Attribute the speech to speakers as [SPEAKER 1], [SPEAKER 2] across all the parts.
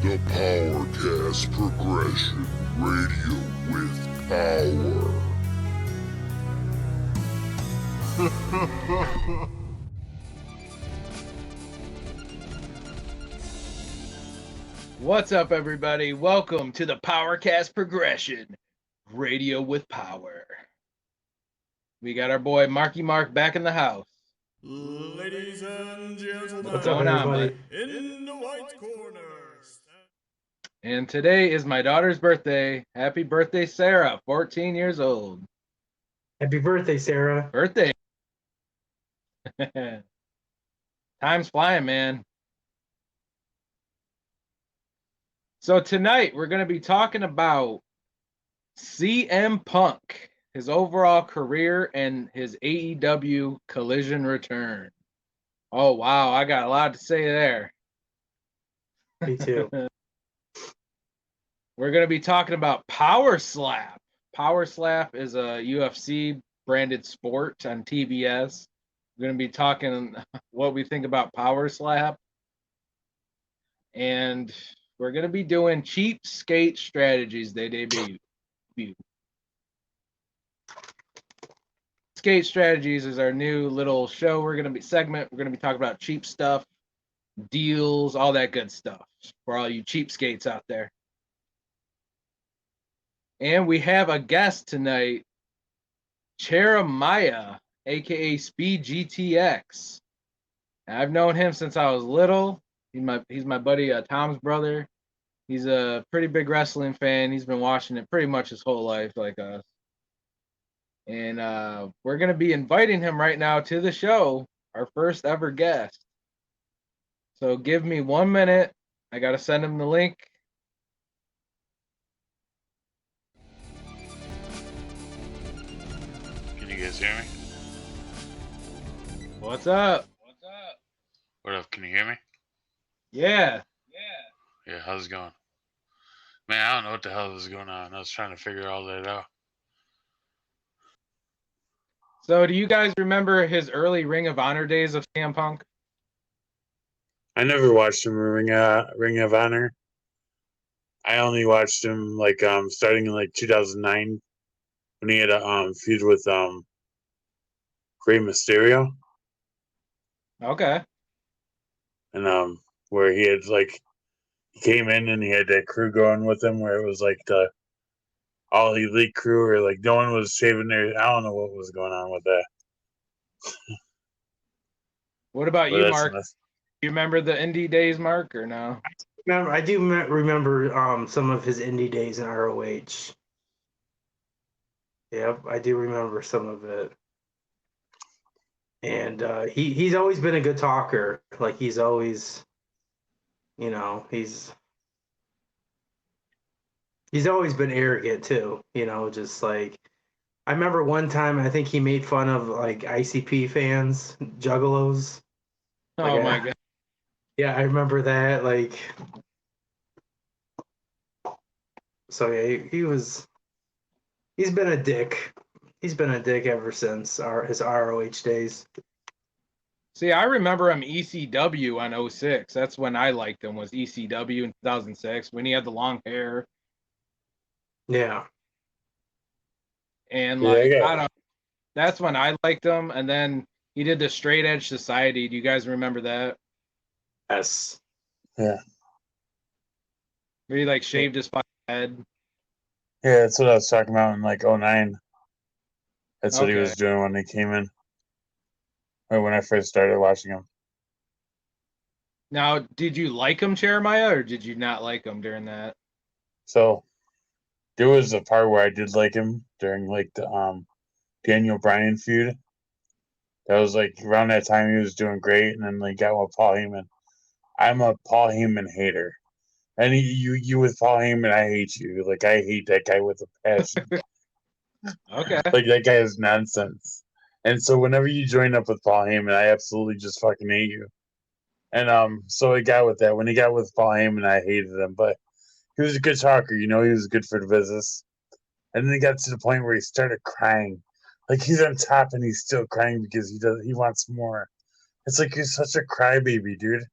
[SPEAKER 1] The PowerKast Progression, radio with power.
[SPEAKER 2] What's up, everybody? Welcome to the PowerKast Progression, radio with power. We got our boy Marky Mark back in the house.
[SPEAKER 3] Ladies and gentlemen,
[SPEAKER 2] What's going on, bud?
[SPEAKER 3] In the white corner.
[SPEAKER 2] And today is my daughter's birthday. Happy birthday, Sarah, 14 years old.
[SPEAKER 4] Happy birthday, Sarah.
[SPEAKER 2] Birthday. Time's flying, man. So tonight we're going to be talking about CM Punk, his overall career, and his AEW Collision return. Oh, wow. I got a lot to say there.
[SPEAKER 4] Me too.
[SPEAKER 2] We're going to be talking about Power Slap. Power Slap is a UFC branded sport on TBS. We're going to be talking what we think about Power Slap. And we're going to be doing cheap skate strategies they debut. Skate strategies is our new little show. We're going to be talking about cheap stuff, deals, all that good stuff for all you cheapskates out there. And we have a guest tonight, Jeremiah, aka Speed GTX. I've known him since I was little. He's my buddy Tom's brother. He's a pretty big wrestling fan. He's been watching it pretty much his whole life, like us. And we're gonna be inviting him right now to the show, our first ever guest. So give me 1 minute. I gotta send him the link.
[SPEAKER 5] Can you guys hear me?
[SPEAKER 2] What's up?
[SPEAKER 5] What up? Can you hear me?
[SPEAKER 2] Yeah.
[SPEAKER 5] Yeah, how's it going? Man, I don't know what the hell is going on. I was trying to figure all that out.
[SPEAKER 2] So do you guys remember his early Ring of Honor days of CM Punk?
[SPEAKER 6] I never watched him Ring of Honor. I only watched him starting in 2009 when he had a feud with Rey Mysterio.
[SPEAKER 2] Okay.
[SPEAKER 6] And where he had he came in and he had that crew going with him where it was the all elite crew or no one was shaving their. I don't know what was going on with that.
[SPEAKER 2] What about you, Mark? You remember the indie days, Mark, or no?
[SPEAKER 4] I do remember some of his indie days in ROH. Yep, I do remember some of it. And he's always been a good talker. He's always, he's always been arrogant too. I remember one time I think he made fun of ICP fans, juggalos.
[SPEAKER 2] Oh my God.
[SPEAKER 4] Yeah, I remember that. So yeah, he's been a dick. He's been a dick ever since his ROH days.
[SPEAKER 2] See, I remember him ECW on 06. That's when I liked him, was ECW in 2006 when he had the long hair.
[SPEAKER 4] Yeah.
[SPEAKER 2] And that's when I liked him. And then he did the Straight Edge Society. Do you guys remember that?
[SPEAKER 4] Yes.
[SPEAKER 6] Yeah.
[SPEAKER 2] Where he shaved his fucking head.
[SPEAKER 6] Yeah, that's what I was talking about in 09. That's what he
[SPEAKER 2] Okay.
[SPEAKER 6] was doing when he came in. Or when I first started watching him.
[SPEAKER 2] Now, did you like him, Jeremiah, or did you not like him during that?
[SPEAKER 6] So there was a part where I did like him during the Daniel Bryan feud. That was around that time he was doing great, and then got with Paul Heyman. I'm a Paul Heyman hater. And you with Paul Heyman, I hate you. I hate that guy with a passion.
[SPEAKER 2] Okay.
[SPEAKER 6] That guy is nonsense. And so whenever you join up with Paul Heyman, I absolutely just fucking hate you. And so he got with that. When he got with Paul Heyman, I hated him. But he was a good talker, he was good for the business. And then he got to the point where he started crying. He's on top and he's still crying because he wants more. It's you're such a crybaby, dude.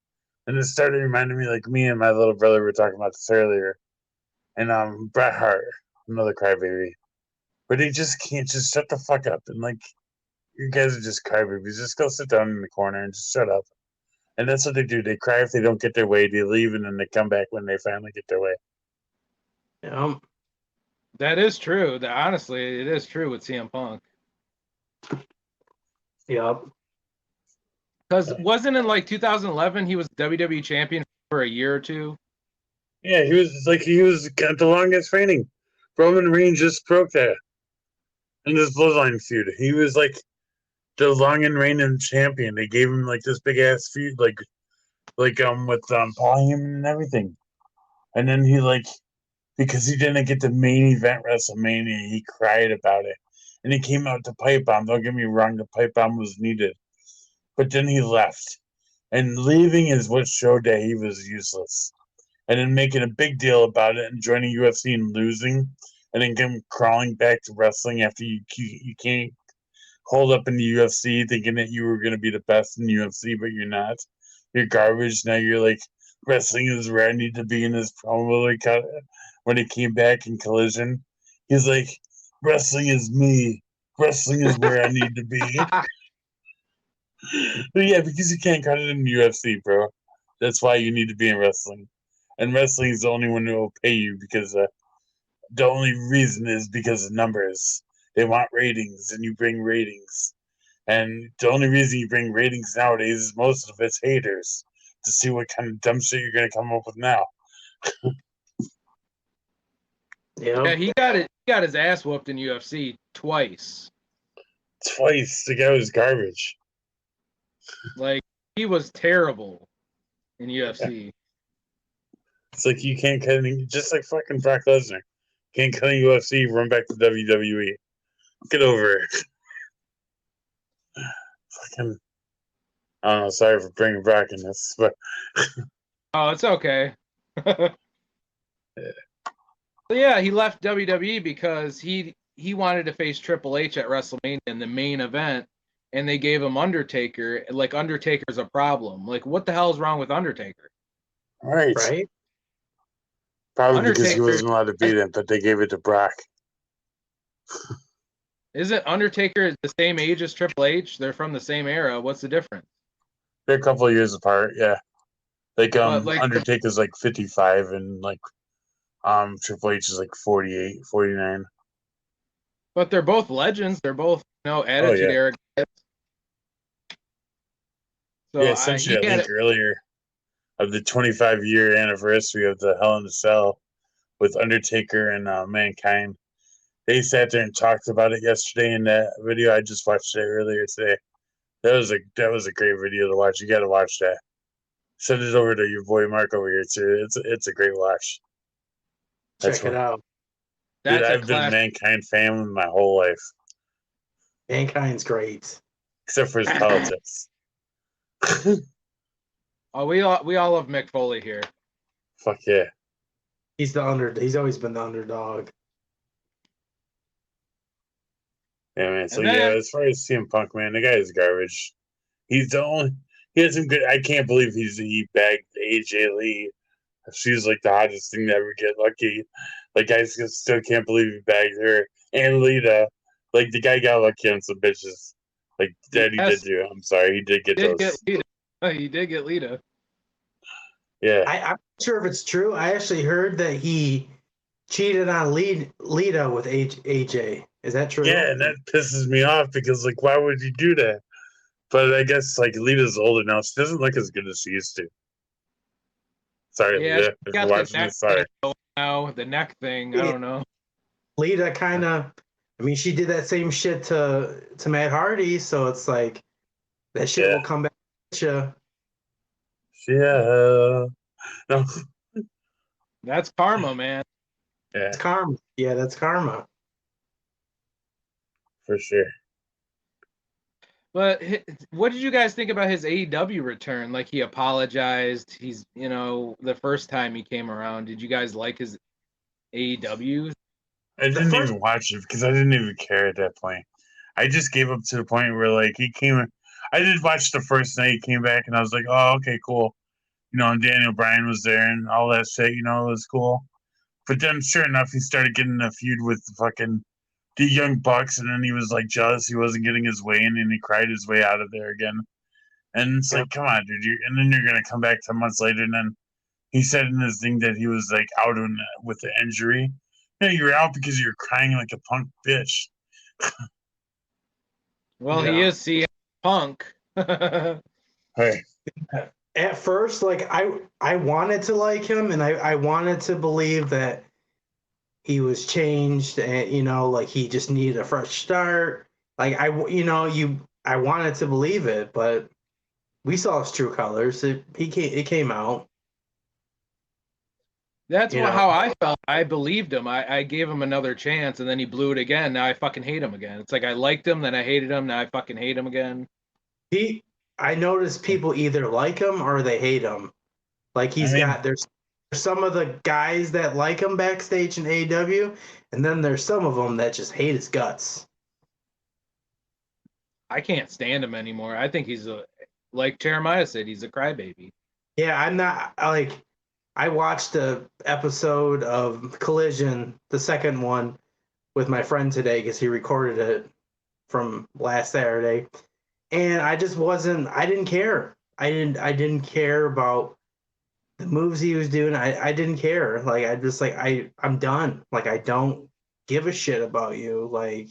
[SPEAKER 6] And it started reminding me, like, me and my little brother were talking about this earlier. And Bret Hart, another crybaby. But he just can't just shut the fuck up. And, like, you guys are just crybabies. Just go sit down in the corner and just shut up. And that's what they do. They cry if they don't get their way. They leave, and then they come back when they finally get their way.
[SPEAKER 4] Yeah.
[SPEAKER 2] That is true. Honestly, it is true with CM Punk.
[SPEAKER 4] Yep.
[SPEAKER 2] Because wasn't it like 2011 he was WWE champion for a year or two?
[SPEAKER 6] Yeah, he was got the longest reigning. Roman Reigns just broke that in this bloodline feud. He was like the long and reigning champion. They gave him like this big ass feud, like with Paul Heyman and everything. And then he because he didn't get the main event WrestleMania, he cried about it. And he came out to pipe bomb. Don't get me wrong, the pipe bomb was needed. But then he left. And leaving is what showed that he was useless. And then making a big deal about it and joining UFC and losing. And then him crawling back to wrestling after you can't hold up in the UFC thinking that you were going to be the best in the UFC, but you're not. You're garbage. Now you're like, wrestling is where I need to be in this promo. Like, when he came back in Collision, he's like, wrestling is me. Wrestling is where I need to be. But yeah, because you can't cut it in the UFC, bro. That's why you need to be in wrestling. And wrestling is the only one who will pay you because the only reason is because of numbers. They want ratings, and you bring ratings. And the only reason you bring ratings nowadays is most of it's haters to see what kind of dumb shit you're going to come up with now.
[SPEAKER 2] Yeah, he got his ass whooped in UFC twice.
[SPEAKER 6] Twice. The guy was garbage.
[SPEAKER 2] Like, he was terrible in UFC.
[SPEAKER 6] It's like you can't cut any, just like fucking Brock Lesnar. Can't cut in UFC, run back to WWE. Get over it. Fucking, I don't know, sorry for bringing Brock in this, but
[SPEAKER 2] Oh, it's okay. Yeah, he left WWE because he wanted to face Triple H at WrestleMania in the main event, and they gave him Undertaker. Like, Undertaker's a problem. Like, what the hell is wrong with Undertaker?
[SPEAKER 6] right. Probably because he wasn't allowed to beat him, but they gave it to Brock.
[SPEAKER 2] Isn't Undertaker the same age as Triple H? They're from the same era. What's the difference?
[SPEAKER 6] They're a couple of years apart, yeah. Like
[SPEAKER 2] like
[SPEAKER 6] Undertaker's like 55 and like Triple H is like 48, 49.
[SPEAKER 2] But they're both legends. They're both, Attitude Era guys. So
[SPEAKER 6] yeah, essentially, I think earlier of the 25-year anniversary of the Hell in a Cell with Undertaker and Mankind. They sat there and talked about it yesterday in that video. I just watched it earlier today. That was a great video to watch. You got to watch that. Send it over to your boy Mark over here too. It's a great watch.
[SPEAKER 4] Check it out.
[SPEAKER 6] Dude, I've been a Mankind fan my whole life.
[SPEAKER 4] Mankind's great,
[SPEAKER 6] except for his politics.
[SPEAKER 2] Oh, we all love Mick Foley here.
[SPEAKER 6] Fuck yeah.
[SPEAKER 4] He's He's always been the underdog.
[SPEAKER 6] Yeah, man. So as far as CM Punk, man, the guy is garbage. He's the only. He has some good. I can't believe he bagged AJ Lee. She's like the hottest thing to ever get lucky. Like, I still can't believe he bagged her and Lita. Like, the guy got lucky on some bitches. Like Daddy did do. I'm sorry, he did get those.
[SPEAKER 2] He did get Lita.
[SPEAKER 6] Yeah.
[SPEAKER 4] I'm not sure if it's true. I actually heard that he cheated on Lita with AJ. Is that true?
[SPEAKER 6] Yeah, and that pisses me off because, like, why would you do that? But I guess, like, Lita's older now. She doesn't look as good as she used to. Sorry,
[SPEAKER 2] yeah,
[SPEAKER 6] Lita, if you're watching this, sorry.
[SPEAKER 2] Now, the neck thing, I don't know.
[SPEAKER 4] Lita kind of, I mean, she did that same shit to Matt Hardy, so it's like, that shit will come back at you.
[SPEAKER 6] Yeah. No.
[SPEAKER 2] That's karma, man.
[SPEAKER 6] Yeah.
[SPEAKER 4] It's karma. Yeah, that's karma.
[SPEAKER 6] For sure.
[SPEAKER 2] But what did you guys think about his AEW return? Like, he apologized. He's, the first time he came around. Did you guys like his AEW?
[SPEAKER 6] I didn't even watch it because I didn't even care at that point. I just gave up to the point where, like, he came. I did watch the first night he came back, and I was like, oh, okay, cool. and Daniel Bryan was there and all that shit. It was cool. But then, sure enough, he started getting a feud with the Young Bucks, and then he was like jealous he wasn't getting his way in, and he cried his way out of there again. And it's like, come on, dude. And then you're gonna come back 10 months later, and then he said in his thing that he was like out with the injury. No, you were out because you were crying like a punk bitch.
[SPEAKER 2] Well, he is CM Punk.
[SPEAKER 6] Hey,
[SPEAKER 4] At first, like I wanted to like him, and I wanted to believe that he was changed, and like he just needed a fresh start. Like I wanted to believe it, but we saw his true colors. It came out.
[SPEAKER 2] That's how I felt. I believed him. I gave him another chance, and then he blew it again. Now I fucking hate him again. It's like I liked him, then I hated him. Now I fucking hate him again.
[SPEAKER 4] I noticed people either like him or they hate him. Like there's some of the guys that like him backstage in AEW, and then there's some of them that just hate his guts.
[SPEAKER 2] I can't stand him anymore. I think he's like Jeremiah said, he's a crybaby.
[SPEAKER 4] Yeah, I'm not like. I watched the episode of Collision, the second one, with my friend today because he recorded it from last Saturday, and I just wasn't. I didn't care. I didn't care about the moves he was doing. I didn't care. Like I just like I'm done. Like I don't give a shit about you. Like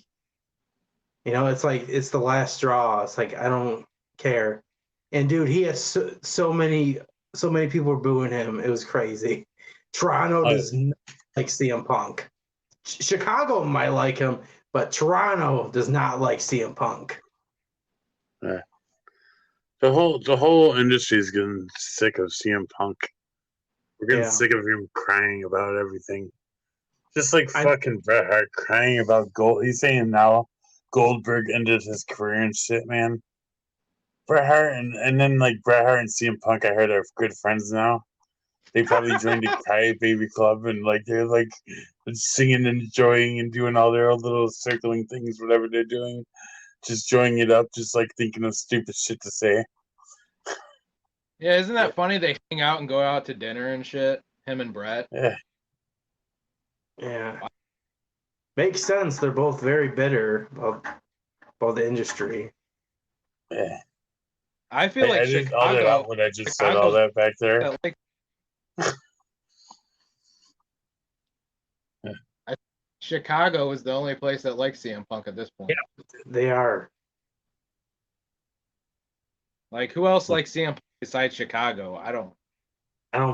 [SPEAKER 4] it's like it's the last straw. It's like I don't care. And dude, he has so many people were booing him. It was crazy. Toronto does not like CM Punk. Chicago might like him, but Toronto does not like CM Punk.
[SPEAKER 6] Yeah. The whole industry is getting sick of CM Punk. We're getting sick of him crying about everything. Just like fucking Bret Hart crying about Gold. He's saying now Goldberg ended his career and shit, man. Bret Hart and then like Bret Hart and CM Punk, I heard are good friends now. They probably joined a Cry Baby Club and like they're like singing and enjoying and doing all their little circling things, whatever they're doing, just joining it up, just like thinking of stupid shit to say.
[SPEAKER 2] Yeah, isn't that funny? They hang out and go out to dinner and shit. Him and Bret.
[SPEAKER 6] Yeah.
[SPEAKER 4] Yeah. Makes sense. They're both very bitter about the industry.
[SPEAKER 6] Yeah.
[SPEAKER 2] I feel like Chicago.
[SPEAKER 6] All that out when I just said all that back there.
[SPEAKER 2] Chicago is the only place that likes CM Punk at this point.
[SPEAKER 4] Yeah, they are.
[SPEAKER 2] Like, who else likes CM Punk besides Chicago? I don't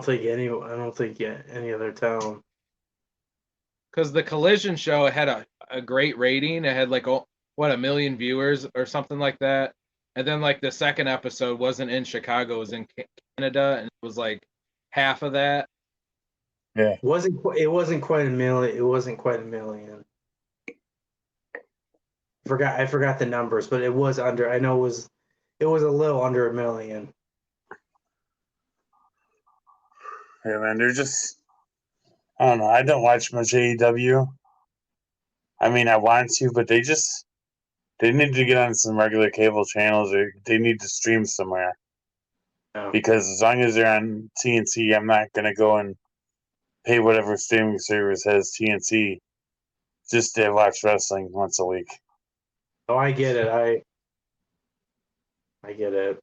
[SPEAKER 2] think any other town. Because the Collision show had a great rating. It had like 1 million viewers or something like that. And then like the second episode wasn't in Chicago, it was in Canada, and it was like half of that.
[SPEAKER 6] Yeah.
[SPEAKER 4] It wasn't quite a million. It wasn't quite a million. I forgot the numbers, but it was under. I know it was a little under 1 million.
[SPEAKER 6] Yeah, man, they're just. I don't know. I don't watch much AEW. I mean, I want to, but they need to get on some regular cable channels, or they need to stream somewhere.
[SPEAKER 4] Yeah.
[SPEAKER 6] Because as long as they're on TNT, I'm not gonna go and pay whatever streaming service has TNT just to watch wrestling once a week.
[SPEAKER 4] Oh, I get it. I get it.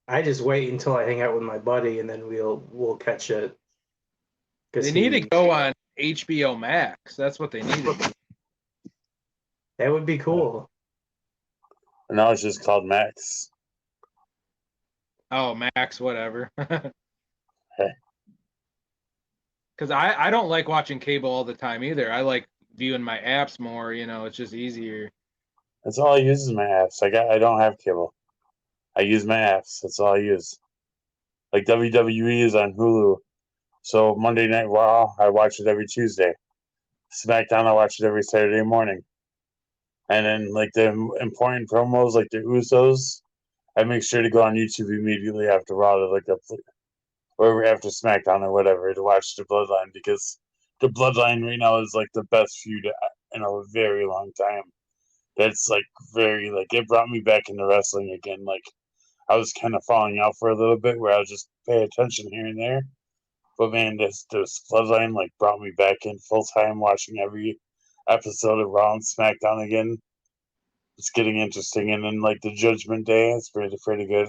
[SPEAKER 4] I just wait until I hang out with my buddy, and then we'll catch it.
[SPEAKER 2] They need to go on HBO Max. That's what they need to do.
[SPEAKER 4] That would be cool.
[SPEAKER 6] And now it's just called Max.
[SPEAKER 2] Oh, Max, whatever.
[SPEAKER 6] Hey.
[SPEAKER 2] Because I don't like watching cable all the time either. I like viewing my apps more. It's just easier.
[SPEAKER 6] That's all I use is my apps. I don't have cable. I use my apps. That's all I use. Like WWE is on Hulu. So Monday Night Raw, I watch it every Tuesday. SmackDown, I watch it every Saturday morning. And then like the important promos, like the Usos, I make sure to go on YouTube immediately after Raw to look up, or after SmackDown or whatever, to watch the Bloodline, because the Bloodline right now is like the best feud in a very long time. That's like very like it brought me back into wrestling again. Like I was kind of falling out for a little bit, where I was just pay attention here and there. But man, this Bloodline like brought me back in full time, watching every episode of Raw and SmackDown again. It's getting interesting, and then like the Judgment Day, it's pretty good.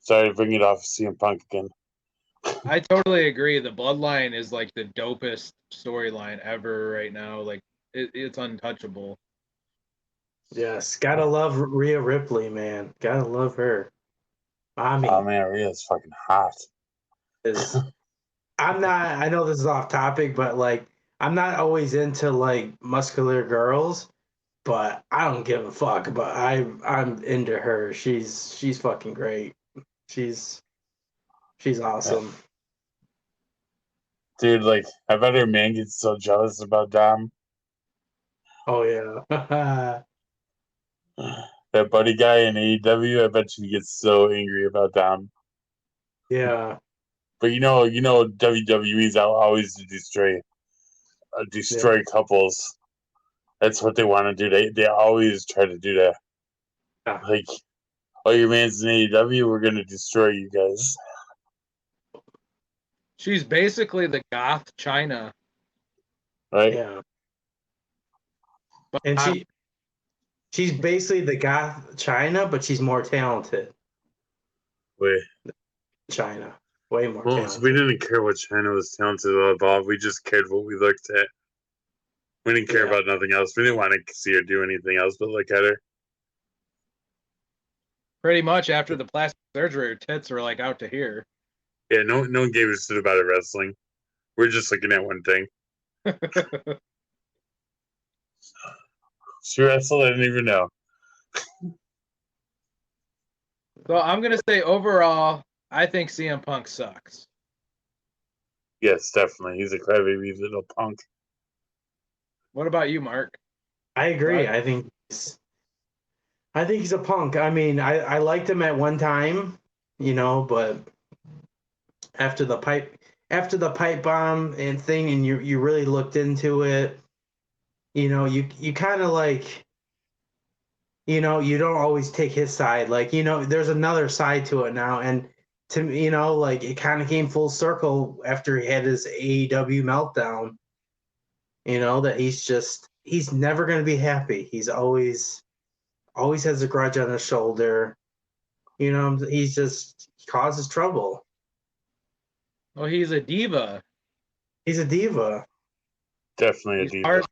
[SPEAKER 6] Sorry to bring it off CM Punk again.
[SPEAKER 2] I totally agree. The Bloodline is like the dopest storyline ever right now. Like it's untouchable.
[SPEAKER 4] Yes, gotta love Rhea Ripley, man. Gotta love her. Mommy
[SPEAKER 6] Oh man, Rhea's fucking hot.
[SPEAKER 4] is. I'm not. I know this is off topic, but like, I'm not always into like muscular girls, but I don't give a fuck. But I'm into her. She's fucking great. She's awesome.
[SPEAKER 6] Dude, like, I bet her man gets so jealous about Dom.
[SPEAKER 4] Oh yeah.
[SPEAKER 6] That buddy guy in AEW, I bet he gets so angry about Dom.
[SPEAKER 4] Yeah.
[SPEAKER 6] But you know, WWE's out always to destroy couples. That's what they want to do. They always try to do that.
[SPEAKER 4] Yeah.
[SPEAKER 6] Like, oh, your man's in AEW, we're gonna destroy you guys.
[SPEAKER 2] She's basically the goth China.
[SPEAKER 6] Right?
[SPEAKER 4] Yeah.
[SPEAKER 2] But
[SPEAKER 4] And she's basically the goth China, but she's more talented.
[SPEAKER 6] Wait.
[SPEAKER 4] China. Way more
[SPEAKER 6] Well,
[SPEAKER 4] talented.
[SPEAKER 6] we didn't care what China was talented about. We just cared what we looked at. We didn't care about nothing else. We didn't want to see her do anything else but look at her.
[SPEAKER 2] pretty much after the plastic surgery, her tits were like out to here.
[SPEAKER 6] Yeah, no one gave a shit about her wrestling. We're just looking at one thing. She wrestled, I didn't even know.
[SPEAKER 2] So I'm gonna say overall, I think CM Punk sucks.
[SPEAKER 6] Yes, definitely. He's a crybaby little punk.
[SPEAKER 2] What about you, Mark?
[SPEAKER 4] I agree.
[SPEAKER 2] Right.
[SPEAKER 4] I think he's a punk. I mean, I liked him at one time, but after the pipe bomb and thing, and you really looked into it, you kind of like, you don't always take his side. Like, there's another side to it now, and to me, like it kind of came full circle after he had his AEW meltdown. That he's never going to be happy. He's always has a grudge on his shoulder. He causes trouble.
[SPEAKER 2] Well, he's a diva.
[SPEAKER 4] He's a diva.
[SPEAKER 6] Definitely a diva.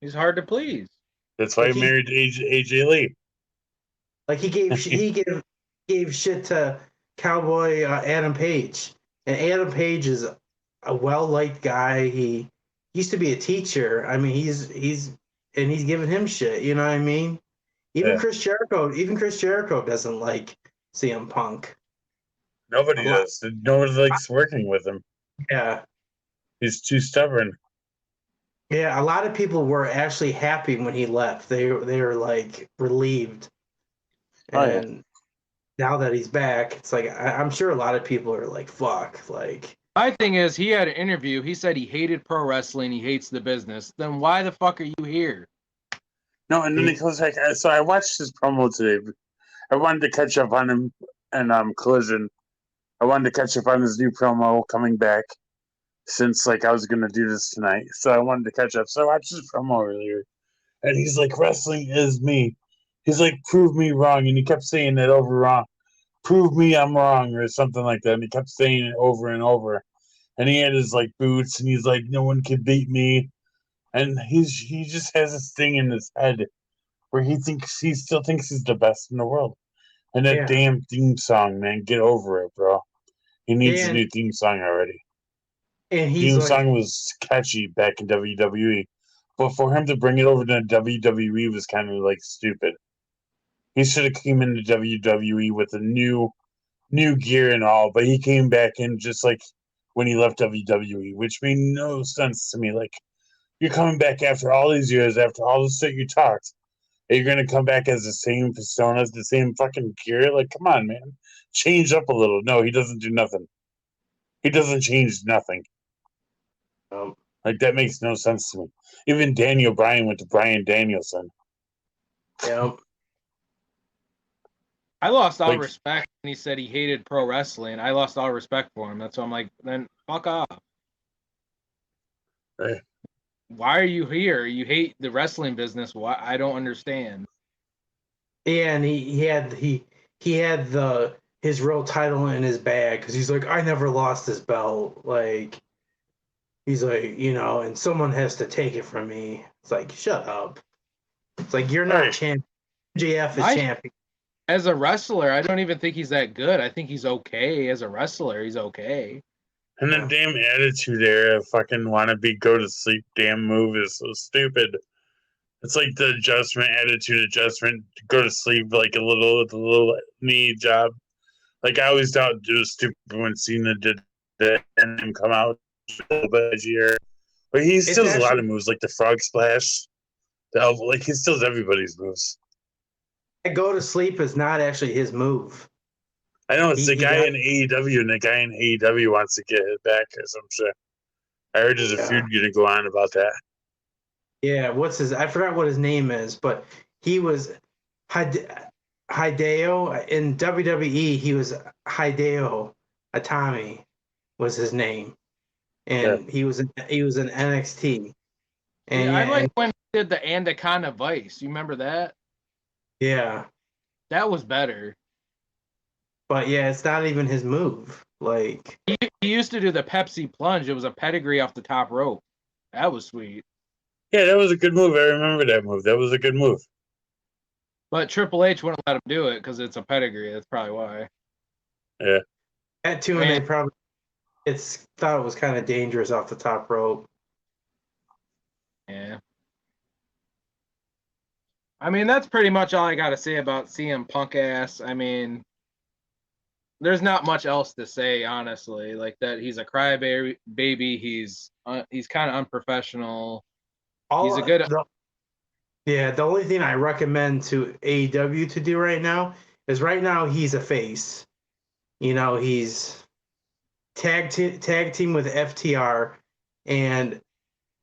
[SPEAKER 2] He's hard to please.
[SPEAKER 6] That's why he married AJ Lee.
[SPEAKER 4] Like he gave shit to Cowboy Adam Page, and Adam Page is a well-liked guy. He used to be a teacher. I mean, he's giving him shit. You know what I mean? Even Chris Jericho doesn't like CM Punk.
[SPEAKER 6] Nobody does. Nobody likes working with him.
[SPEAKER 4] Yeah.
[SPEAKER 6] He's too stubborn.
[SPEAKER 4] Yeah, a lot of people were actually happy when he left. They were like relieved. And now that he's back, it's like I'm sure a lot of people are like, "Fuck!" Like,
[SPEAKER 2] my thing is, he had an interview. He said he hated pro wrestling. He hates the business. Then why the fuck are you here?
[SPEAKER 6] No, and then he goes like, so I watched his promo today. I wanted to catch up on him and Collision. I wanted to catch up on his new promo coming back since like I was gonna do this tonight. So I wanted to catch up. So I watched his promo earlier, and he's like, "Wrestling is me." He's like, "Prove me wrong," and he kept saying it over wrong. "Prove me I'm wrong," or something like that. And he kept saying it over and over. And he had his like boots, and he's like, "No one can beat me." And he just has this thing in his head where he still thinks he's the best in the world. And that damn theme song, man, get over it, bro. He needs a new theme song already.
[SPEAKER 4] And
[SPEAKER 6] theme song was catchy back in WWE, but for him to bring it over to WWE was kind of like stupid. He should have came into WWE with a new gear and all, but he came back in just like when he left WWE, which made no sense to me. Like, you're coming back after all these years, after all the shit you talked, and you're gonna come back as the same personas, the same fucking gear. Like, come on, man, change up a little. No, he doesn't do nothing. He doesn't change nothing. Like, that makes no sense to me. Even Daniel Bryan went to Bryan Danielson.
[SPEAKER 4] Yeah.
[SPEAKER 2] I lost all
[SPEAKER 6] Like-
[SPEAKER 2] respect when he said he hated pro wrestling. I lost all respect for him. That's why I'm like, then fuck off.
[SPEAKER 6] Right.
[SPEAKER 2] Why are you here? You hate the wrestling business. Why? I don't understand.
[SPEAKER 4] Yeah, and he had his real title in his bag because he's like, I never lost this belt. Like, he's like, you know, and someone has to take it from me. It's like, shut up. It's like, you're not
[SPEAKER 6] Right.
[SPEAKER 4] champion. JF is champion.
[SPEAKER 2] As a wrestler, I don't even think he's that good. I think he's okay. As a wrestler, he's okay.
[SPEAKER 6] And the damn attitude era, fucking wanna be go to sleep damn move is so stupid. It's like the attitude adjustment, to go to sleep like a little knee job. Like I always thought it was stupid when Cena did that and him come out a little bit edgier. But he still has a lot of moves, like the frog splash. The elbow, like he still has everybody's moves.
[SPEAKER 4] Go to sleep is not actually his move.
[SPEAKER 6] I know it's the guy in AEW, and the guy in AEW wants to get it back or some shit. I heard there's a feud going to go on about that.
[SPEAKER 4] Yeah, I forgot what his name is, but he was Hideo in WWE. He was Hideo Itami was his name, and he was in NXT. And
[SPEAKER 2] I like when he did the Anaconda Vice. You remember that?
[SPEAKER 4] Yeah,
[SPEAKER 2] that was better.
[SPEAKER 4] But yeah, it's not even his move. Like
[SPEAKER 2] he used to do the Pepsi plunge. It was a pedigree off the top rope. That was sweet.
[SPEAKER 6] Yeah, that was a good move. I remember that move. That was a good move.
[SPEAKER 2] But Triple H wouldn't let him do it because it's a pedigree. That's probably why.
[SPEAKER 6] Yeah.
[SPEAKER 4] That too, and they probably thought it was kind of dangerous off the top rope.
[SPEAKER 2] Yeah. I mean, that's pretty much all I got to say about CM Punk ass. I mean, there's not much else to say, honestly. Like that, he's a crybaby. He's kind of unprofessional. He's a good.
[SPEAKER 4] The only thing I recommend to AEW to do right now is he's a face. You know, he's tag team with FTR, and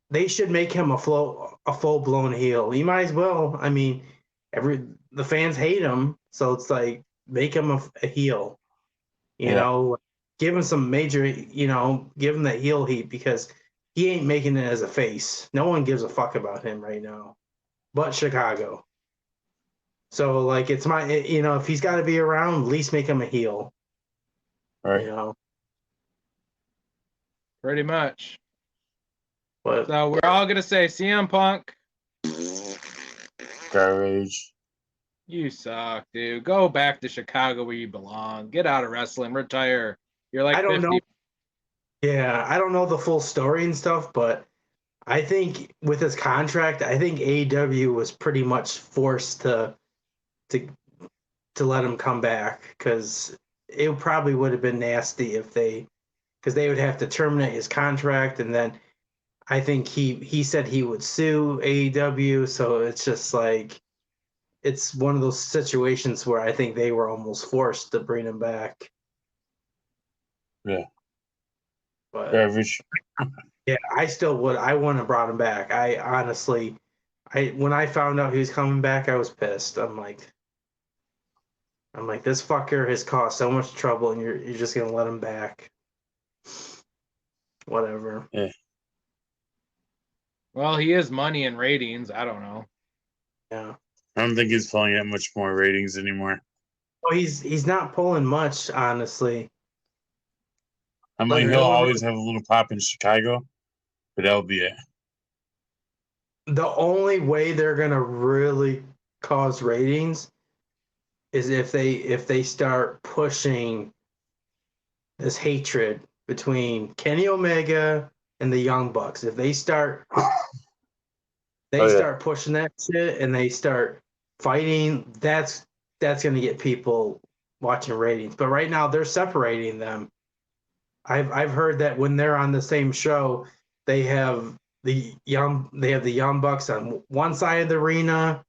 [SPEAKER 4] they should make him a full blown heel. He might as well. I mean, the fans hate him, so it's like make him a heel. You know, give him some major. You know, give him the heel heat because he ain't making it as a face. No one gives a fuck about him right now, but Chicago. So like, it's if he's got to be around, at least make him a heel.
[SPEAKER 6] Right.
[SPEAKER 4] You know.
[SPEAKER 2] Pretty much.
[SPEAKER 4] But
[SPEAKER 2] so we're all gonna say CM Punk.
[SPEAKER 6] Garbage.
[SPEAKER 2] You suck, dude. Go back to Chicago where you belong. Get out of wrestling. Retire. You're like
[SPEAKER 4] I don't
[SPEAKER 2] 50.
[SPEAKER 4] know. Yeah, I don't know the full story and stuff, but I think with his contract, I think AEW was pretty much forced to let him come back because it probably would have been nasty because they would have to terminate his contract, and then I think he said he would sue AEW, so it's just like it's one of those situations where I think they were almost forced to bring him back.
[SPEAKER 6] Yeah.
[SPEAKER 4] But
[SPEAKER 6] garbage.
[SPEAKER 4] Yeah, I still would. I wouldn't have brought him back. I honestly, when I found out he was coming back, I was pissed. I'm like, this fucker has caused so much trouble, and you're just gonna let him back. Whatever.
[SPEAKER 6] Yeah.
[SPEAKER 2] Well, he is money and ratings. I don't know.
[SPEAKER 4] Yeah.
[SPEAKER 6] I don't think he's pulling that much more ratings anymore.
[SPEAKER 4] Well, he's not pulling much, honestly.
[SPEAKER 6] I mean, he'll always have a little pop in Chicago, but that'll be it.
[SPEAKER 4] The only way they're gonna really cause ratings is if they start pushing this hatred between Kenny Omega and the Young Bucks. If they start start pushing that shit and they start fighting, that's gonna get people watching ratings. But right now they're separating them. I've heard that when they're on the same show, they have the Young Bucks on one side of the arena,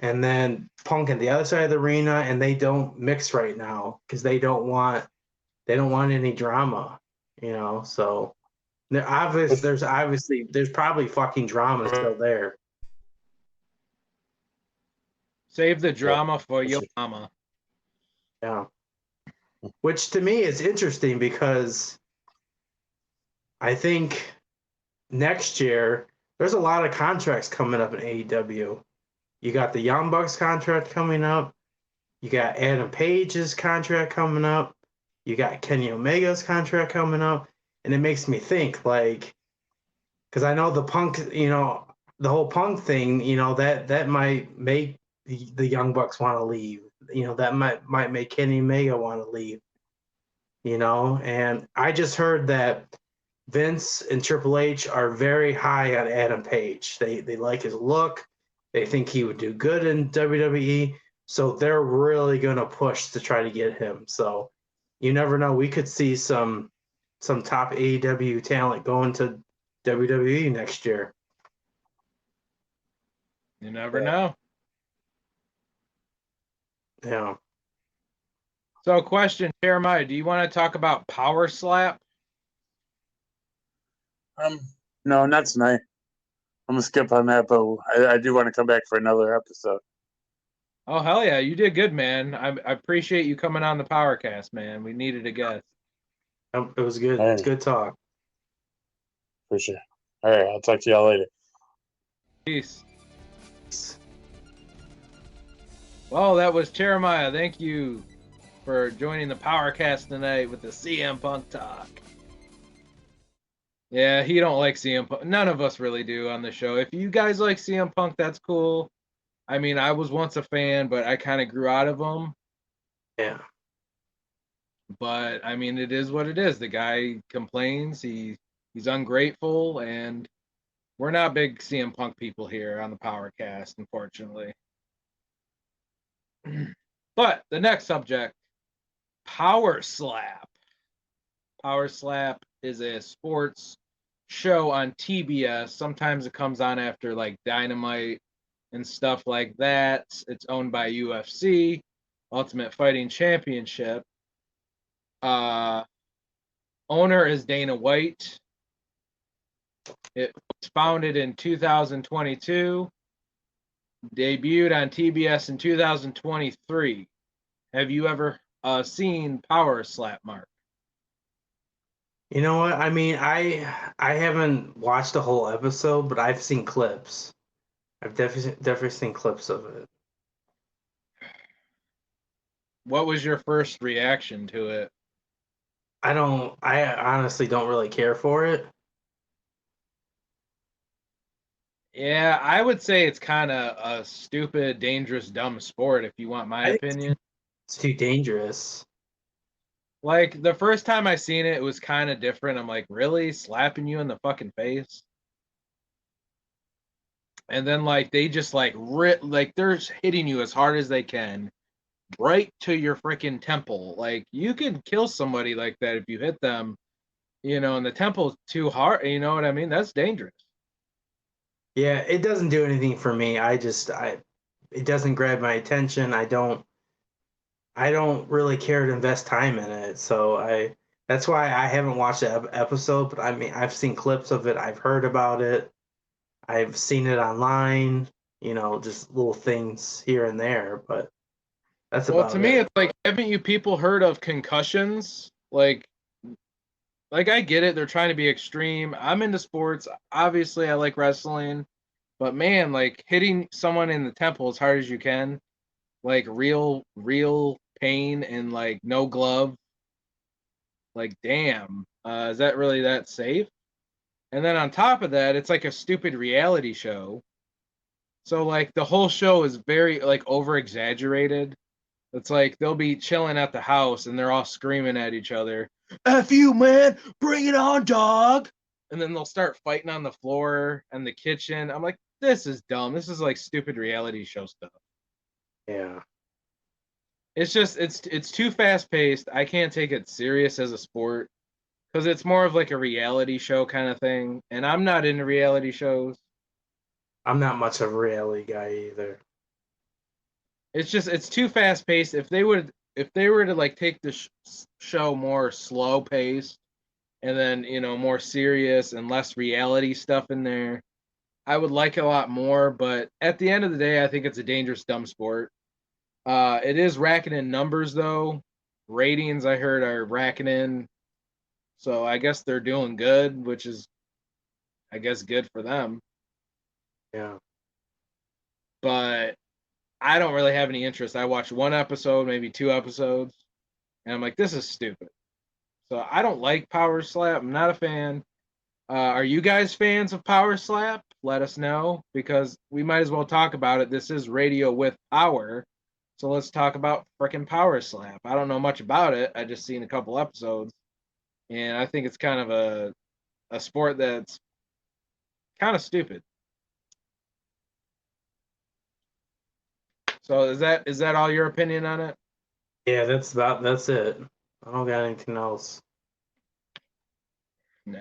[SPEAKER 4] and then Punk on the other side of the arena, and they don't mix right now because they don't want any drama, you know. So there's probably fucking drama still there.
[SPEAKER 2] Save the drama for your mama.
[SPEAKER 4] Yeah. Which to me is interesting because I think next year there's a lot of contracts coming up in AEW. You got the Young Bucks contract coming up. You got Adam Page's contract coming up. You got Kenny Omega's contract coming up. And it makes me think, like, because I know the Punk, the whole Punk thing, that might make the Young Bucks want to leave. That might make Kenny Omega want to leave. And I just heard that Vince and Triple H are very high on Adam Page. They like his look. They think he would do good in WWE. So they're really going to push to try to get him. So you never know. We could see some top AEW talent going to WWE next year.
[SPEAKER 2] You never know.
[SPEAKER 4] Yeah.
[SPEAKER 2] So, question, Jeremiah, do you want to talk about Power Slap?
[SPEAKER 6] No, not tonight. I'm gonna skip on that, but I do want to come back for another episode.
[SPEAKER 2] Oh, hell yeah. You did good, man. I appreciate you coming on the PowerKast, man. We needed a guest.
[SPEAKER 4] It was good.
[SPEAKER 6] Hey.
[SPEAKER 4] It's good talk.
[SPEAKER 6] For sure. All right, I'll talk to y'all later.
[SPEAKER 2] Peace. Well, that was Jeremiah. Thank you for joining the PowerKast tonight with the CM Punk talk. Yeah, he don't like CM Punk. None of us really do on the show. If you guys like CM Punk, that's cool. I mean, I was once a fan, but I kind of grew out of him.
[SPEAKER 4] Yeah.
[SPEAKER 2] But I mean, it is what it is. The guy complains. He's ungrateful, and we're not big CM Punk people here on the PowerKast, unfortunately. But the next subject, Power Slap. Power Slap is a sports show on TBS. Sometimes it comes on after like Dynamite and stuff like that. It's owned by UFC, Ultimate Fighting Championship. Owner is Dana White. It was founded in 2022. Debuted on TBS in 2023. Have you ever seen Power Slap, Mark?
[SPEAKER 4] You know what? I mean, I haven't watched the whole episode, but I've seen clips. I've definitely seen clips of it.
[SPEAKER 2] What was your first reaction to it?
[SPEAKER 4] I honestly don't really care for it.
[SPEAKER 2] Yeah, I would say it's kind of a stupid, dangerous, dumb sport, if you want my opinion.
[SPEAKER 4] It's too dangerous.
[SPEAKER 2] Like, the first time I seen it, it was kind of different. I'm like, really? Slapping you in the fucking face? And then, like, they just, like, they're hitting you as hard as they can, right to your freaking temple. Like, you can kill somebody like that if you hit them, and the temple's too hard. You know what I mean? That's dangerous.
[SPEAKER 4] Yeah, it doesn't do anything for me. It doesn't grab my attention. I don't really care to invest time in it. So that's why I haven't watched the episode, but I mean, I've seen clips of it. I've heard about it. I've seen it online, just little things here and there, but that's about it.
[SPEAKER 2] Well, to me, it's like, haven't you people heard of concussions? Like I get it. They're trying to be extreme. I'm into sports. Obviously, I like wrestling. But man, like hitting someone in the temple as hard as you can, like real pain and like no glove. Like, damn, is that really that safe? And then on top of that, it's like a stupid reality show. So like the whole show is very like over exaggerated. It's like they'll be chilling at the house and they're all screaming at each other. F you, man, bring it on, dog. And then they'll start fighting on the floor and the kitchen. I'm like, this is dumb. This is like stupid reality show stuff.
[SPEAKER 4] Yeah.
[SPEAKER 2] It's just it's too fast paced. I can't take it serious as a sport because it's more of like a reality show kind of thing. And I'm not into reality shows.
[SPEAKER 4] I'm not much of a reality guy either.
[SPEAKER 2] It's too fast paced. If they were to like take the show more slow paced and then more serious and less reality stuff in there, I would like it a lot more. But at the end of the day, I think it's a dangerous, dumb sport. It is racking in numbers though. Ratings I heard are racking in. So I guess they're doing good, which is I guess good for them.
[SPEAKER 4] Yeah.
[SPEAKER 2] But I don't really have any interest. I watched one episode, maybe 2 episodes, and I'm like, this is stupid. So I don't like Power Slap. I'm not a fan. Are you guys fans of Power Slap? Let us know because we might as well talk about it. This is Radio with Power. So let's talk about frickin' Power Slap. I don't know much about it. I just seen a couple episodes. And I think it's kind of a sport that's kind of stupid. So is that all your opinion on it?
[SPEAKER 4] Yeah, that's it. I don't got anything else.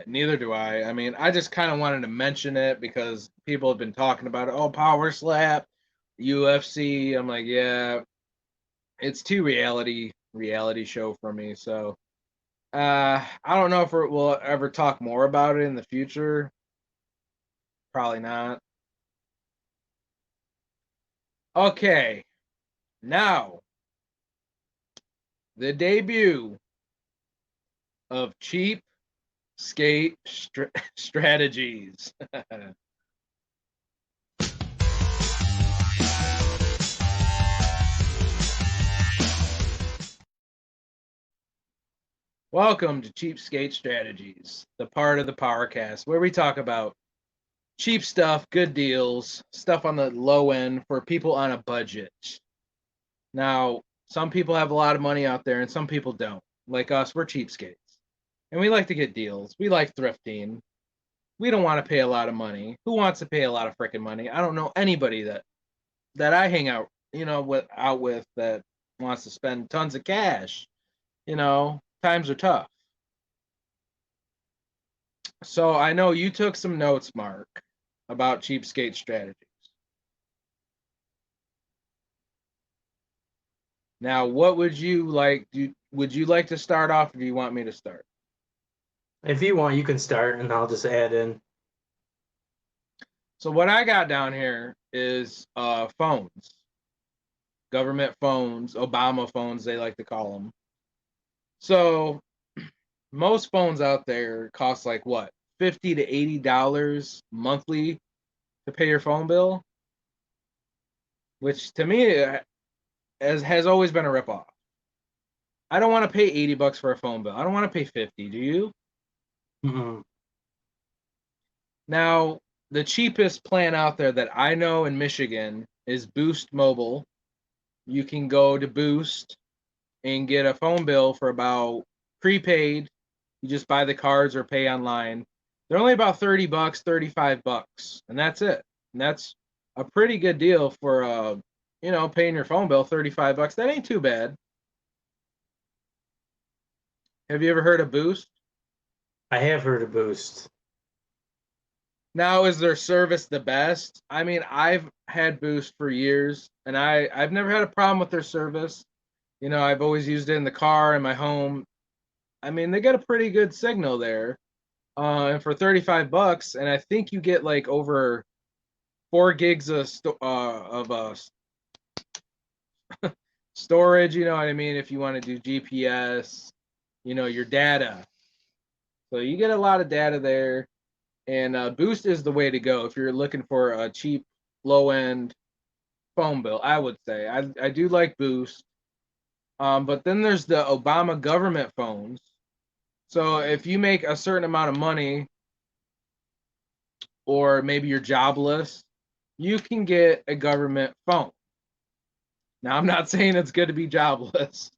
[SPEAKER 2] Neither do I. I mean, I just kind of wanted to mention it because people have been talking about it. Oh, Power Slap, UFC. I'm like, yeah, it's too reality show for me. So, I don't know if we'll ever talk more about it in the future. Probably not. Okay, now the debut of Cheap Skate Strategies. Welcome to Cheap Skate Strategies, the part of the PowerKast where we talk about cheap stuff, good deals, stuff on the low end for people on a budget. Now, some people have a lot of money out there and some people don't. Like us, we're cheapskates. And we like to get deals. We like thrifting. We don't want to pay a lot of money. Who wants to pay a lot of freaking money? I don't know anybody that I hang out, with that wants to spend tons of cash. Times are tough. So I know you took some notes, Mark, about cheapskate strategies. Now, what would you like? Would you like to start off, or do you want me to start?
[SPEAKER 4] If you want, you can start, and I'll just add in.
[SPEAKER 2] So what I got down here is phones, government phones, Obama phones, they like to call them. So most phones out there cost like what, $50 to $80 monthly to pay your phone bill, which to me has always been a ripoff. I don't want to pay $80 for a phone bill. I don't want to pay 50. Do you?
[SPEAKER 4] Mm-mm.
[SPEAKER 2] Now, the cheapest plan out there that I know in Michigan is Boost Mobile. You can go to Boost and get a phone bill for about prepaid. You just buy the cards or pay online. They're only about $30, $35, and that's it. And that's a pretty good deal for paying your phone bill, $35. That ain't too bad. Have you ever heard of Boost?
[SPEAKER 4] I have heard of Boost.
[SPEAKER 2] Now, is their service the best? I mean, I've had Boost for years, and I've never had a problem with their service. I've always used it in the car, in my home. I mean, they got a pretty good signal there. And for $35, and I think you get like over 4 gigs of storage. You know what I mean? If you want to do GPS, your data. So you get a lot of data there. And Boost is the way to go if you're looking for a cheap, low-end phone bill, I would say. I do like Boost. But then there's the Obama government phones. So if you make a certain amount of money, or maybe you're jobless, you can get a government phone. Now, I'm not saying it's good to be jobless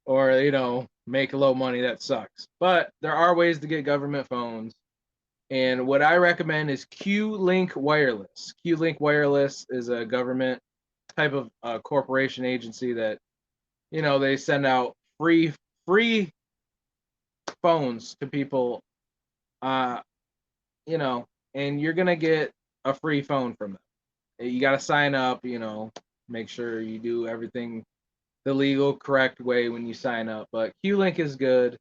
[SPEAKER 2] or, make low money. That sucks. But there are ways to get government phones. And what I recommend is Q-Link Wireless. Q-Link Wireless is a government type of corporation agency that, they send out free phones to people, and you're going to get a free phone from them. You got to sign up, make sure you do everything the legal, correct way when you sign up. But Q-Link is good.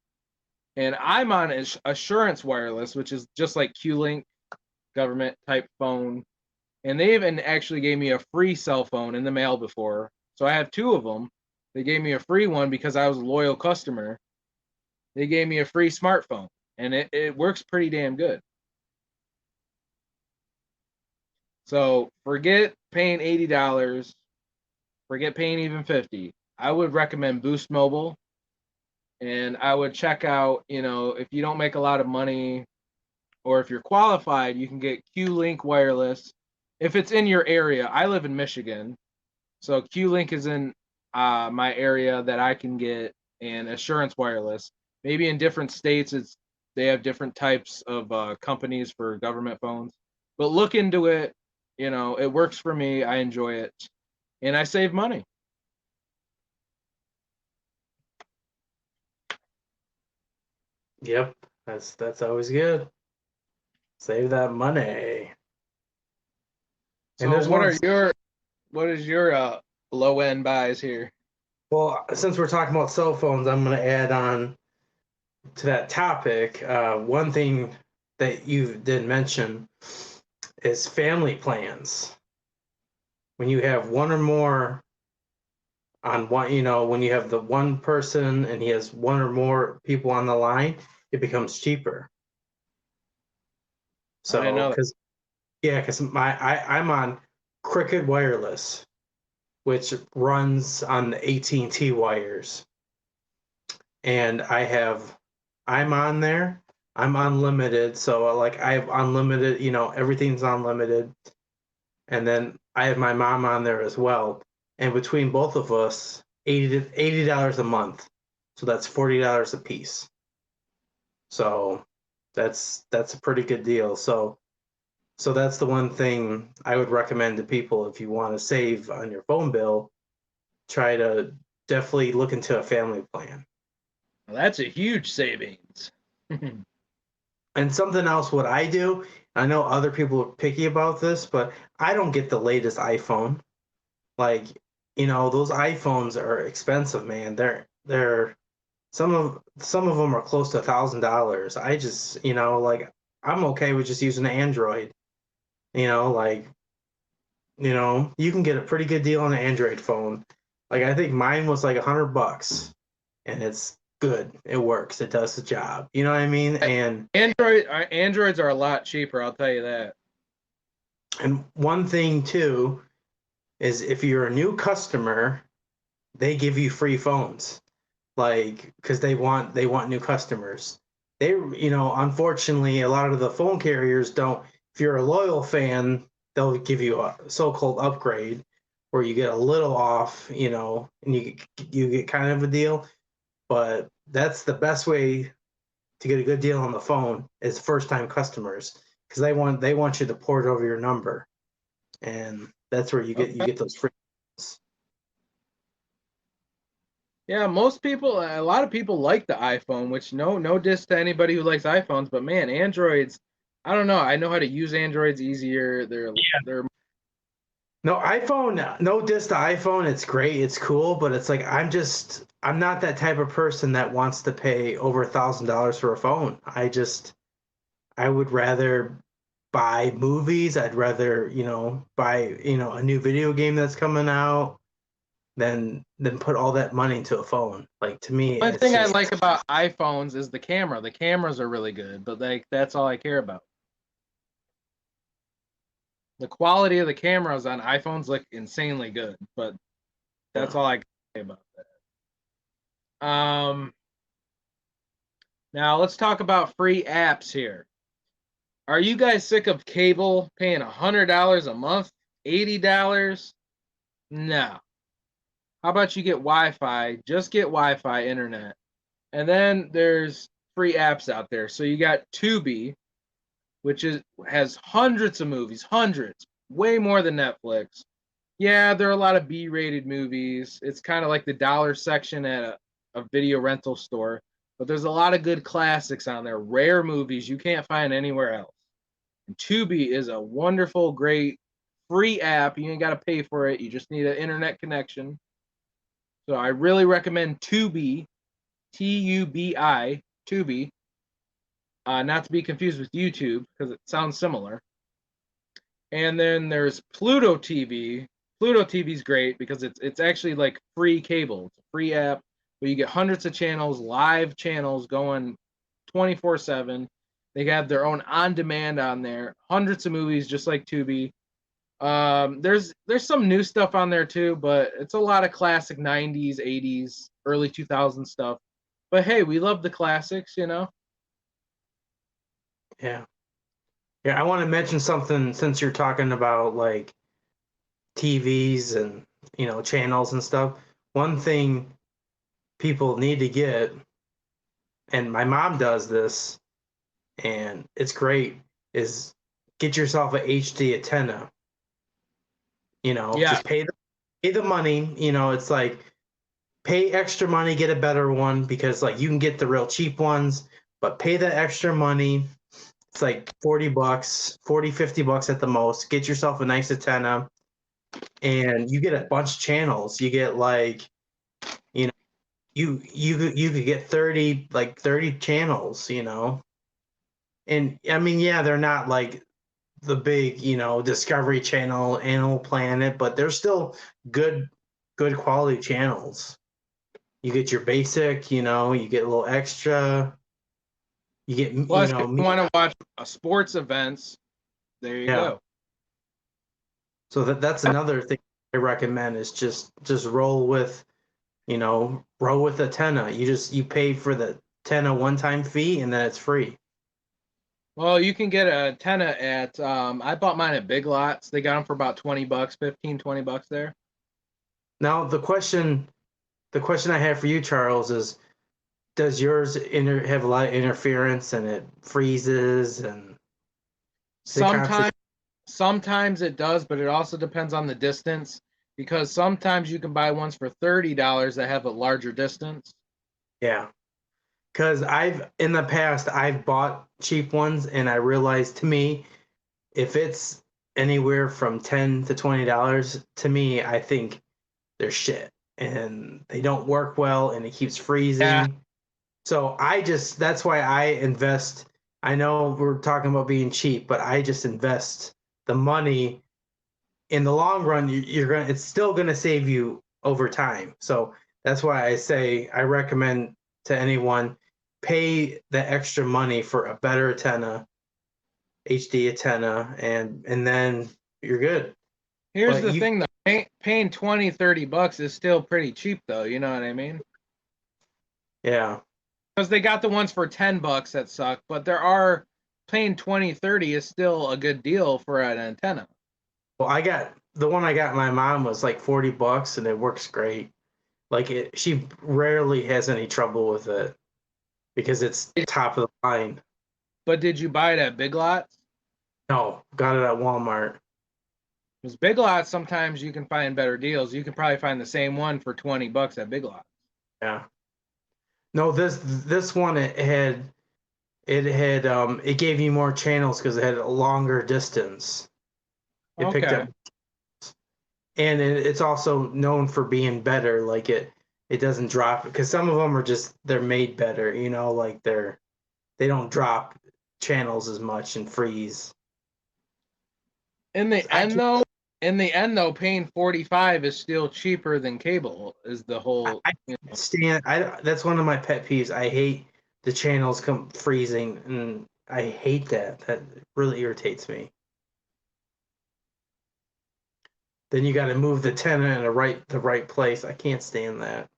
[SPEAKER 2] And I'm on Assurance Wireless, which is just like Q-Link, government type phone. And they even actually gave me a free cell phone in the mail before. So I have two of them. They gave me a free one because I was a loyal customer. They gave me a free smartphone, and it works pretty damn good. So forget paying $80. Forget paying even $50. I would recommend Boost Mobile, and I would check out, if you don't make a lot of money or if you're qualified, you can get Q-Link wireless. If it's in your area, I live in Michigan, so Q-Link is in my area that I can get, and Assurance Wireless. Maybe in different states, they have different types of companies for government phones. But look into it. It works for me. I enjoy it, and I save money.
[SPEAKER 4] Yep, that's always good. Save that money.
[SPEAKER 2] So
[SPEAKER 4] And there's
[SPEAKER 2] what is your low end buys here?
[SPEAKER 4] Well, since we're talking about cell phones, I'm going to add on to that topic. One thing that you did mention is family plans. When you have one or more on one, when you have the one person and he has one or more people on the line, it becomes cheaper.
[SPEAKER 2] I didn't know that.
[SPEAKER 4] Because I'm on Cricket Wireless, which runs on the AT&T wires, and I'm on there. I'm unlimited, so like I have unlimited. Everything's unlimited, and then I have my mom on there as well. And between both of us, $80 a month, so that's $40 a piece. So that's a pretty good deal. So that's the one thing I would recommend to people if you want to save on your phone bill. Try to definitely look into a family plan.
[SPEAKER 2] Well, that's a huge savings.
[SPEAKER 4] And something else, what I do, I know other people are picky about this, but I don't get the latest iPhone. Like, those iPhones are expensive, man. They're some of them are close to $1,000. I just, like I'm okay with just using an Android. You can get a pretty good deal on an Android phone. Like I think mine was like $100, and it's good. It works. It does the job. You know what I mean? And
[SPEAKER 2] Androids are a lot cheaper. I'll tell you that.
[SPEAKER 4] And one thing too is if you're a new customer, they give you free phones, like because they want new customers. Unfortunately, a lot of the phone carriers don't. If you're a loyal fan, they'll give you a so-called upgrade where you get a little off, and you get kind of a deal. But that's the best way to get a good deal on the phone is first-time customers because they want you to port over your number, and that's where you get those free.
[SPEAKER 2] Yeah, a lot of people like the iPhone, which no diss to anybody who likes iPhones, but man, Androids, I don't know. I know how to use Androids easier. They're
[SPEAKER 4] No iPhone, no diss to iPhone. It's great, it's cool, but it's like I'm not that type of person that wants to pay over $1,000 for a phone. I would rather buy movies. I'd rather buy a new video game that's coming out than put all that money into a phone. Like to me,
[SPEAKER 2] one thing I like about iPhones is the camera. The cameras are really good, but that's all I care about. The quality of the cameras on iPhones look insanely good, but that's all I can say about that. Now let's talk about free apps here. Are you guys sick of cable paying $100 a month, $80? No. How about you get Wi-Fi? Just get Wi-Fi internet. And then there's free apps out there. So you got Tubi, which has hundreds of movies, hundreds, way more than Netflix. Yeah, there are a lot of B-rated movies. It's kind of like the dollar section at a video rental store. But there's a lot of good classics on there, rare movies you can't find anywhere else. And Tubi is a wonderful, great, free app. You ain't got to pay for it. You just need an internet connection. So I really recommend Tubi, Tubi, Tubi. Not to be confused with YouTube because it sounds similar. And then there's Pluto TV. Pluto TV is great because it's actually like free cable. It's a free app where you get hundreds of channels, live channels going 24/7. They have their own on demand on there, hundreds of movies just like Tubi. There's some new stuff on there too, but it's a lot of classic 90s, 80s, early 2000s stuff. But hey, we love the classics, you know.
[SPEAKER 4] Yeah. Yeah, I want to mention something since you're talking about like TVs and, channels and stuff. One thing people need to get, and my mom does this, and it's great, is get yourself a HD antenna.
[SPEAKER 2] Yeah.
[SPEAKER 4] Just pay the money. It's like pay extra money, get a better one because like you can get the real cheap ones, but pay the extra money. It's like $40, 40, $50 at the most. Get yourself a nice antenna, and you get a bunch of channels. You get like, you could get 30 channels. And I mean, yeah, they're not like the big, Discovery Channel, Animal Planet, but they're still good quality channels. You get your basic, you get a little extra. You get,
[SPEAKER 2] Plus, if you want to watch sports events, there you go.
[SPEAKER 4] So that's another thing I recommend is just roll with, roll with antenna. You pay for the antenna one-time fee and then it's free.
[SPEAKER 2] Well, you can get an antenna at I bought mine at Big Lots. They got them for about $20, 15, $20 there.
[SPEAKER 4] Now the question I have for you, Charles, is does yours have a lot of interference and it freezes and
[SPEAKER 2] Sometimes it does, but it also depends on the distance because sometimes you can buy ones for $30 that have a larger distance.
[SPEAKER 4] Yeah. Because in the past, I've bought cheap ones and I realized to me, if it's anywhere from $10 to $20, to me, I think they're shit and they don't work well and it keeps freezing.
[SPEAKER 2] Yeah.
[SPEAKER 4] So that's why I invest. I know we're talking about being cheap, but I just invest the money. In the long run, it's still gonna save you over time. So that's why I say I recommend to anyone pay the extra money for a better antenna, HD antenna, and then you're good.
[SPEAKER 2] Here's the thing though, paying $20, $30 is still pretty cheap though, you know what I mean?
[SPEAKER 4] Yeah.
[SPEAKER 2] Because they got the ones for $10 that suck, but paying 20, 30 is still a good deal for an antenna.
[SPEAKER 4] Well, the one I got my mom was like $40 and it works great. Like she rarely has any trouble with it because it's top of the line.
[SPEAKER 2] But did you buy it at Big Lots?
[SPEAKER 4] No, got it at Walmart.
[SPEAKER 2] Because Big Lots, sometimes you can find better deals. You can probably find the same one for $20 at Big Lots.
[SPEAKER 4] Yeah. No, this one it gave you more channels because it had a longer distance. It picked up, and it's also known for being better. Like it doesn't drop because some of them are they're made better. Like they don't drop channels as much and freeze.
[SPEAKER 2] In the end though, paying $45 is still cheaper than cable. Is the whole?
[SPEAKER 4] That's one of my pet peeves. I hate the channels come freezing, and I hate that. That really irritates me. Then you got to move the antenna in the right place. I can't stand that.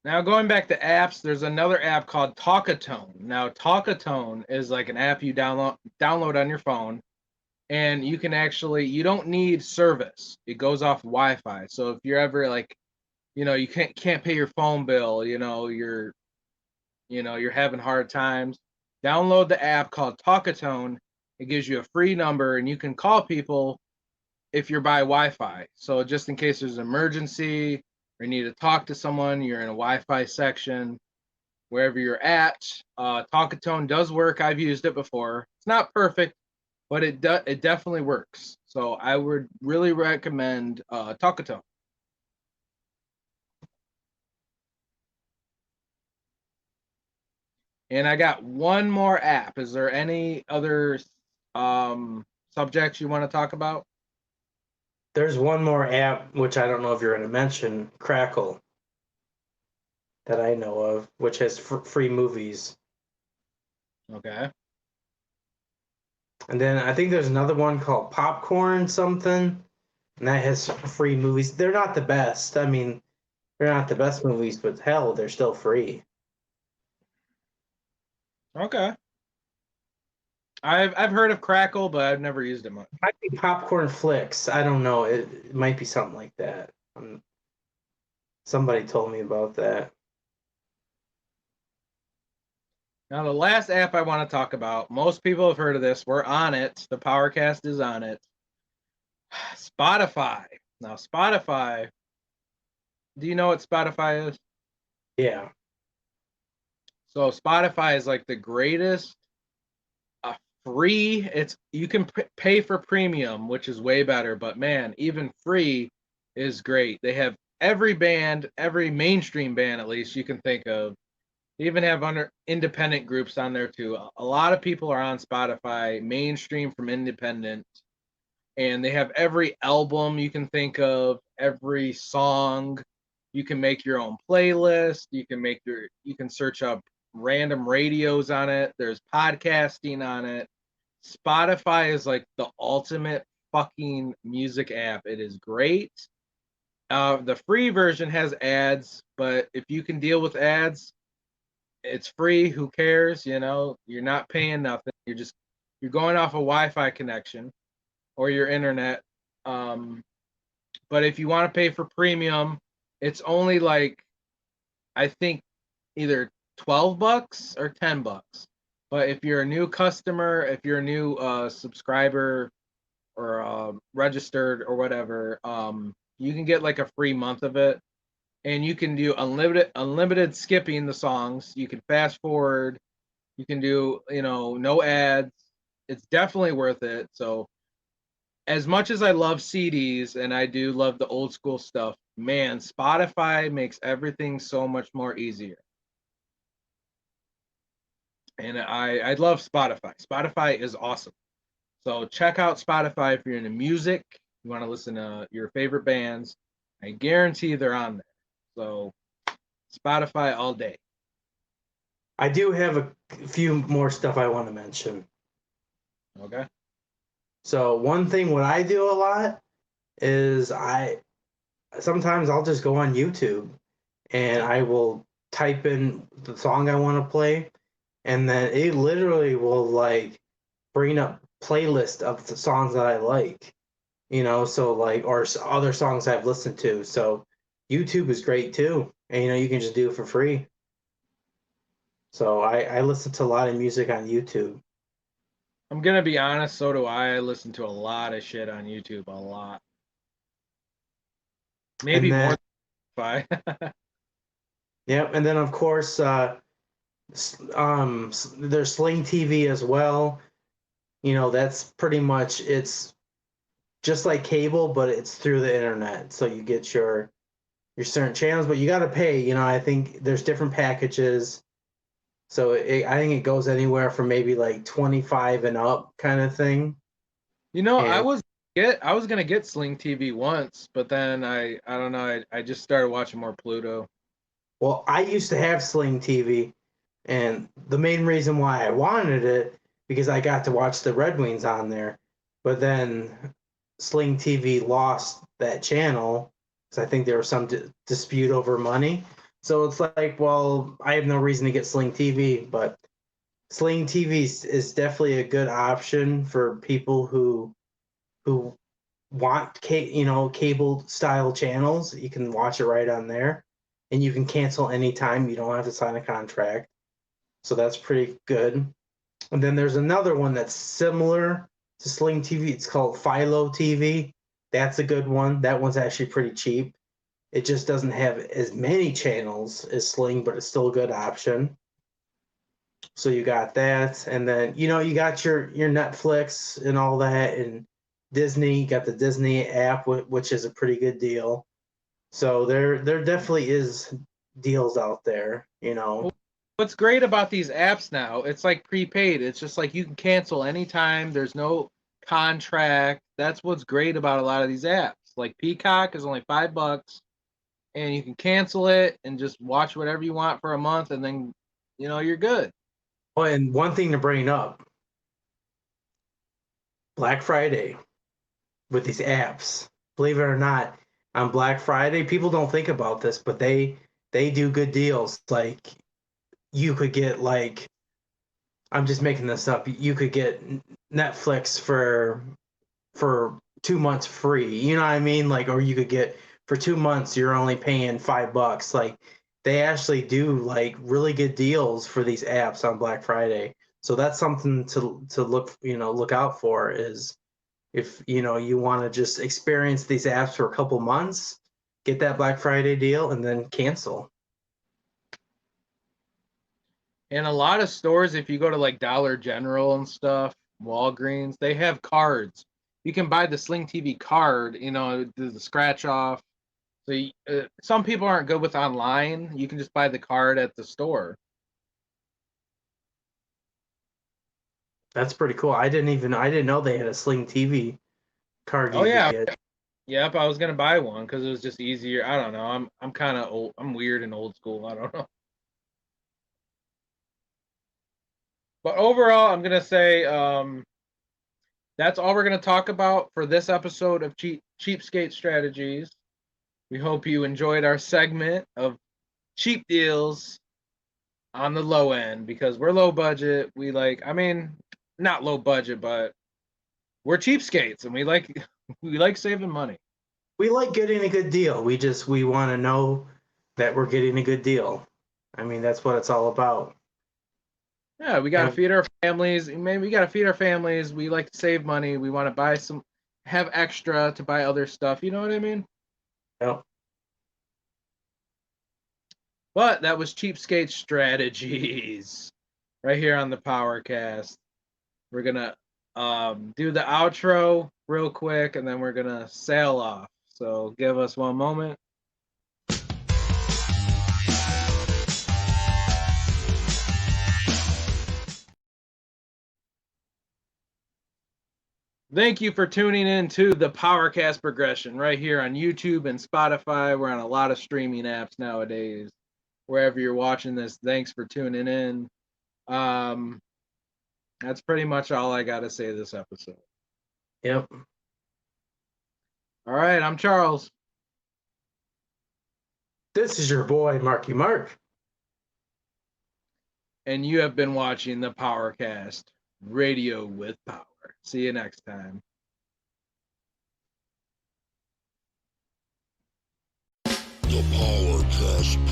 [SPEAKER 2] Now going back to apps, there's another app called Talkatone. Now Talkatone is like an app you download on your phone, and you don't need service. It goes off Wi-Fi. So if you're ever like, you can't pay your phone bill, you're having hard times, download the app called Talkatone. It gives you a free number, and you can call people if you're by Wi-Fi. So just in case there's an emergency or you need to talk to someone, you're in a Wi-Fi section, wherever you're at. Talkatone does work. I've used it before. It's not perfect, but it definitely works. So I would really recommend Talkatone. And I got one more app. Is there any other subjects you want to talk about?
[SPEAKER 4] There's one more app, which I don't know if you're going to mention, Crackle, that I know of, which has free movies.
[SPEAKER 2] Okay.
[SPEAKER 4] And then I think there's another one called Popcorn something, and that has free movies. They're not the best. I mean, they're not the best movies, but hell, they're still free.
[SPEAKER 2] Okay. I've heard of Crackle, but I've never used it much.
[SPEAKER 4] Might be Popcorn Flicks. I don't know. It might be something like that. Somebody told me about that.
[SPEAKER 2] Now, the last app I want to talk about, most people have heard of this. We're on it. The PowerKast is on it. Spotify. Now, Spotify, do you know what Spotify is?
[SPEAKER 4] Yeah.
[SPEAKER 2] So Spotify is like the greatest free. You can pay for premium, which is way better, but man, even free is great. They have every band, every mainstream band at least you can think of. They even have independent groups on there too. A lot of people are on Spotify, mainstream from independent, and they have every album you can think of, every song. You can make your own playlist. You can search up random radios on it. There's podcasting on it. Spotify is like the ultimate fucking music app. It is great. The free version has ads, but if you can deal with ads, it's free. Who cares? You know, you're not paying nothing. You're going off a Wi-Fi connection or your internet. But if you want to pay for premium, it's only like, I think, either $12 or $10. But if you're a new customer, if you're a new subscriber or registered or whatever, you can get like a free month of it, and you can do unlimited skipping the songs. You can fast forward. You can do, no ads. It's definitely worth it. So as much as I love CDs and I do love the old school stuff, man, Spotify makes everything so much more easier. And I love Spotify. Spotify is awesome. So check out Spotify if you're into music. You want to listen to your favorite bands. I guarantee they're on there. So Spotify all day.
[SPEAKER 4] I do have a few more stuff I want to mention.
[SPEAKER 2] Okay.
[SPEAKER 4] So one thing what I do a lot is sometimes I'll just go on YouTube and I will type in the song I want to play, and then it literally will like bring up playlist of the songs that I like, so like, or other songs I've listened to. So YouTube is great too, and you can just do it for free. So I listen to a lot of music on YouTube.
[SPEAKER 2] I'm gonna be honest, so do I. I listen to a lot of shit on YouTube, a lot. Maybe more than Spotify.
[SPEAKER 4] Yep, and then of course there's Sling TV as well. That's pretty much, it's just like cable, but it's through the internet. So you get your certain channels, but you got to pay. I think there's different packages. So I think it goes anywhere from maybe like 25 and up kind of thing.
[SPEAKER 2] I was gonna get Sling TV once, but then I don't know. I just started watching more Pluto.
[SPEAKER 4] Well, I used to have Sling TV, and the main reason why I wanted it because I got to watch the Red Wings on there. But then Sling TV lost that channel because I think there was some dispute over money. So it's like, well, I have no reason to get Sling TV, but Sling TV is definitely a good option for people who want cable style channels. You can watch it right on there, and you can cancel anytime. You don't have to sign a contract, so that's pretty good. And then there's another one that's similar to Sling TV. It's called Philo TV. That's a good one. That one's actually pretty cheap. It just doesn't have as many channels as Sling, but it's still a good option. So you got that, and then you got your Netflix and all that, and Disney. You got the Disney app, which is a pretty good deal. So there definitely is deals out there.
[SPEAKER 2] What's great about these apps now? It's like prepaid. It's just like you can cancel anytime. There's no contract. That's what's great about a lot of these apps. Like Peacock is only $5, and you can cancel it and just watch whatever you want for a month, and then you're good.
[SPEAKER 4] Oh, and one thing to bring up: Black Friday with these apps. Believe it or not, on Black Friday, people don't think about this, but they do good deals. Like you could get like, I'm just making this up. You could get Netflix for 2 months free. You know what I mean? Like, or you could get for 2 months you're only paying $5. Like they actually do like really good deals for these apps on Black Friday. So that's something to look out for, is if you want to just experience these apps for a couple months, get that Black Friday deal and then cancel.
[SPEAKER 2] And a lot of stores, if you go to like Dollar General and stuff, Walgreens, they have cards. You can buy the Sling TV card, do the scratch off. So some people aren't good with online. You can just buy the card at the store.
[SPEAKER 4] That's pretty cool. I didn't know they had a Sling TV card.
[SPEAKER 2] Oh yeah,
[SPEAKER 4] get.
[SPEAKER 2] yep. I was gonna buy one because it was just easier. I don't know. I'm kind of old. I'm weird and old school. I don't know. But overall, I'm gonna say that's all we're gonna talk about for this episode of Cheapskate Strategies. We hope you enjoyed our segment of cheap deals on the low end, because we're low budget. Not low budget, but we're cheapskates, and we like saving money.
[SPEAKER 4] We like getting a good deal. We want to know that we're getting a good deal. I mean, that's what it's all about.
[SPEAKER 2] Yeah, we got to feed our families. Maybe we got to feed our families. We like to save money. We want to have extra to buy other stuff. You know what I mean?
[SPEAKER 4] Yep.
[SPEAKER 2] But that was Cheapskate Strategies right here on the PowerKast. We're going to do the outro real quick, and then we're going to sail off. So give us one moment. Thank you for tuning in to the PowerKast Progression right here on YouTube and Spotify. We're on a lot of streaming apps nowadays. Wherever you're watching this, thanks for tuning in. That's pretty much all I got to say this episode.
[SPEAKER 4] Yep.
[SPEAKER 2] All right, I'm Charles.
[SPEAKER 4] This is your boy, Marky Mark.
[SPEAKER 2] And you have been watching the PowerKast, Radio with Power. See you next time.
[SPEAKER 1] The PowerKast